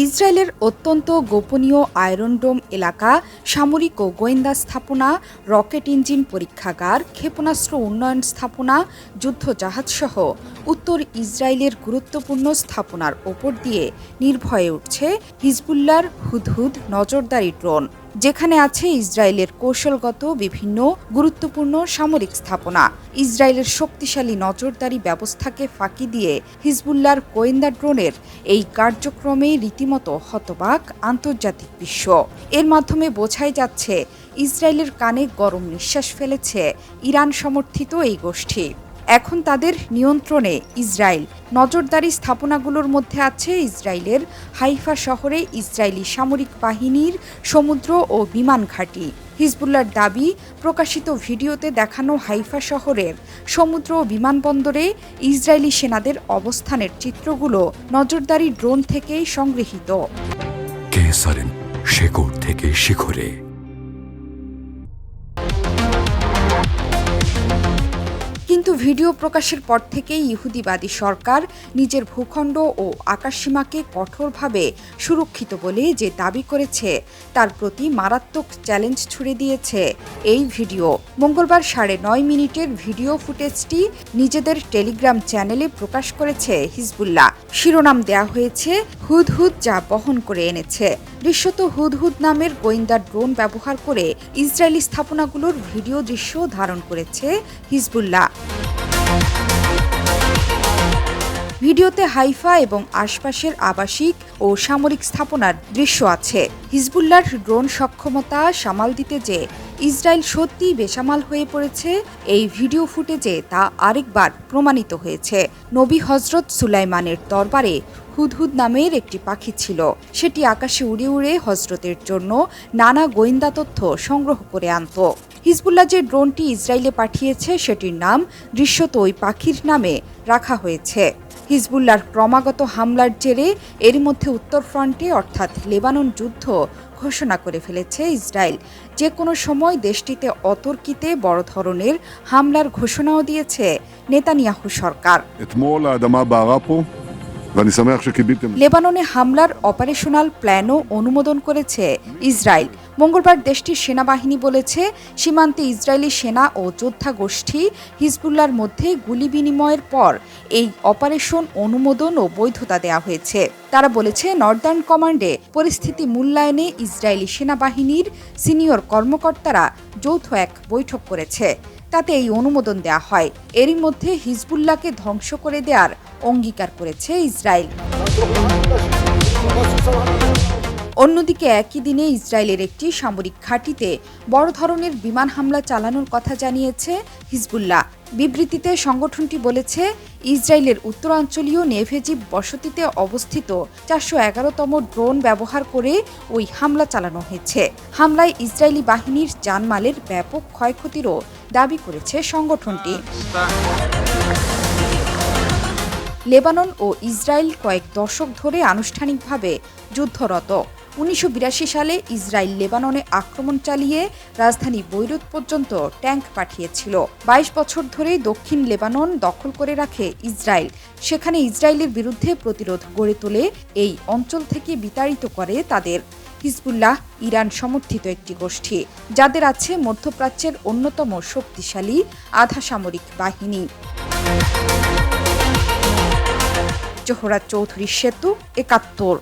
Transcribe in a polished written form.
ইসরায়েলের অত্যন্ত গোপনীয় আয়রন ডোম এলাকা, সামরিক ও গোয়েন্দা স্থাপনা, রকেট ইঞ্জিন পরীক্ষাগার, ক্ষেপণাস্ত্র উন্নয়ন স্থাপনা, যুদ্ধজাহাজসহ উত্তর ইসরায়েলের গুরুত্বপূর্ণ স্থাপনার ওপর দিয়ে নির্ভয়ে উঠছে হিজবুল্লাহর হুদহুদ নজরদারি ড্রোন, যেখানে আছে ইসরায়েলের কৌশলগত বিভিন্ন গুরুত্বপূর্ণ সামরিক স্থাপনা। ইসরায়েলের শক্তিশালী নজরদারি ব্যবস্থাকে ফাঁকি দিয়ে হিজবুল্লাহর গোয়েন্দা ড্রোনের এই কার্যক্রমে রীতিমতো হতবাক আন্তর্জাতিক বিশ্ব। এর মাধ্যমে বোঝাই যাচ্ছে ইসরায়েলের কানে গরম নিঃশ্বাস ফেলেছে ইরান সমর্থিত এই গোষ্ঠী। এখন তাদের নিয়ন্ত্রণে ইসরায়েল। নজরদারি স্থাপনাগুলোর মধ্যে আছে ইসরায়েলের হাইফা শহরে ইসরায়েলি সামরিক বাহিনীর সমুদ্র ও বিমান ঘাঁটি। হিজবুল্লাহর দাবি, প্রকাশিত ভিডিওতে দেখানো হাইফা শহরের সমুদ্র ও বিমানবন্দরে ইসরায়েলি সেনাদের অবস্থানের চিত্রগুলো নজরদারি ড্রোন থেকেই সংগৃহীত। শেকড় থেকে শিখরে। কিন্তু ভিডিও প্রকাশের পর থেকেই ইহুদিবাদী সরকার নিজের ভূখণ্ড ও আকাশসীমাকে কঠোরভাবে সুরক্ষিত বলে যে দাবি করেছে, তার প্রতি মারাত্মক চ্যালেঞ্জ ছুড়ে দিয়েছে এই ভিডিও। মঙ্গলবার 9.5 মিনিটের ভিডিও ফুটেজটি নিজেদের টেলিগ্রাম চ্যানেলে প্রকাশ করেছে হিজবুল্লাহ। শিরোনাম দেয়া হয়েছে হুদহুদ যা বহন করে এনেছে। দৃশ্যত হুদহুদ নামের গোয়েন্দা ড্রোন ব্যবহার করে ইসরায়েলি স্থাপনাগুলোর ভিডিও দৃশ্য ধারণ করেছে হিজবুল্লাহ। ভিডিওতে হাইফা এবং আশপাশের আবাসিক ও সামরিক স্থাপনার দৃশ্য আছে। হিজবুল্লাহর ড্রোন সক্ষমতা সামাল দিতে যে ইসরায়েল সত্যিই বেসামাল হয়ে পড়েছে, এই ভিডিও ফুটেজে তা আরেকবার প্রমাণিত হয়েছে। নবী হজরত সুলাইমানের দরবারে হুদহুদ নামের একটি পাখি ছিল। সেটি আকাশে উড়ে উড়ে হজরতের জন্য নানা গোয়েন্দা তথ্য সংগ্রহ করে আনত। হিজবুল্লাহ যে ড্রোনটি ইসরায়েলে পাঠিয়েছে সেটির নাম দৃশ্যত ওই পাখির নামে রাখা হয়েছে। হিজবুল্লাহর ক্রমাগত হামলার জেরে এর মধ্যে উত্তর ফ্রন্টে অর্থাৎ লেবানন যুদ্ধ ঘোষণা করে ফেলেছে ইসরায়েল। যে কোনো সময় দেশটিতে অতর্কিতে বড় ধরনের হামলার ঘোষণাও দিয়েছে নেতানিয়াহু সরকার। লেবাননে হামলার অপারেশনাল প্ল্যানও অনুমোদন করেছে ইসরায়েল। মঙ্গলবার দেশটির সেনাবাহিনী বলেছে, সীমান্তে ইসরায়েলি সেনা ও যোদ্ধা গোষ্ঠী হিজবুল্লাহর মধ্যে গুলি বিনিময়ের পর এই অপারেশন অনুমোদন ও বৈধতা দেওয়া হয়েছে। তারা বলেছে, নর্দার্ন কমান্ডে পরিস্থিতি মূল্যায়নে ইসরায়েলি সেনাবাহিনীর সিনিয়র কর্মকর্তারা যৌথ এক বৈঠক করেছে। তাতে এই অনুমোদন দেওয়া হয়। এরই মধ্যে হিজবুল্লাহকে ধ্বংস করে দেওয়ার অঙ্গীকার করেছে ইসরায়েল। অন্যদিকে একই দিনে ইসরায়েলের একটি সামরিক ঘাঁটিতে বড় ধরনের বিমান হামলা চালানোর কথা জানিয়েছে হিজবুল্লাহ। বিবৃতিতে সংগঠনটি বলেছে, ইসরায়েলের উত্তরাঞ্চলীয় নেভেজিব বসতিতে অবস্থিত 411তম ড্রোন ব্যবহার করে ওই হামলা চালানো হয়েছে। হামলায় ইসরায়েলি বাহিনীর জানমালের ব্যাপক ক্ষয়ক্ষতিরও দাবি করেছে সংগঠনটি। লেবানন ও ইসরায়েল কয়েক দশক ধরে আনুষ্ঠানিকভাবে যুদ্ধরত। 1982 সালে ইসরায়েল লেবাননে আক্রমণ চালিয়ে রাজধানী বৈরুত পর্যন্ত ট্যাঙ্ক পাঠিয়েছিল। 22 বছর ধরে দক্ষিণ লেবানন দখল করে রাখে ইসরায়েল। সেখানে ইসরায়েলের বিরুদ্ধে প্রতিরোধ গড়ে তোলে এই অঞ্চল থেকে বিতাড়িত করে তাদের। হিজবুল্লাহ ইরান সমর্থিত একটি গোষ্ঠী, যাদের আছে মধ্যপ্রাচ্যের অন্যতম শক্তিশালী আধা সামরিক বাহিনী। জোহরা চৌধুরী সেতু, 71।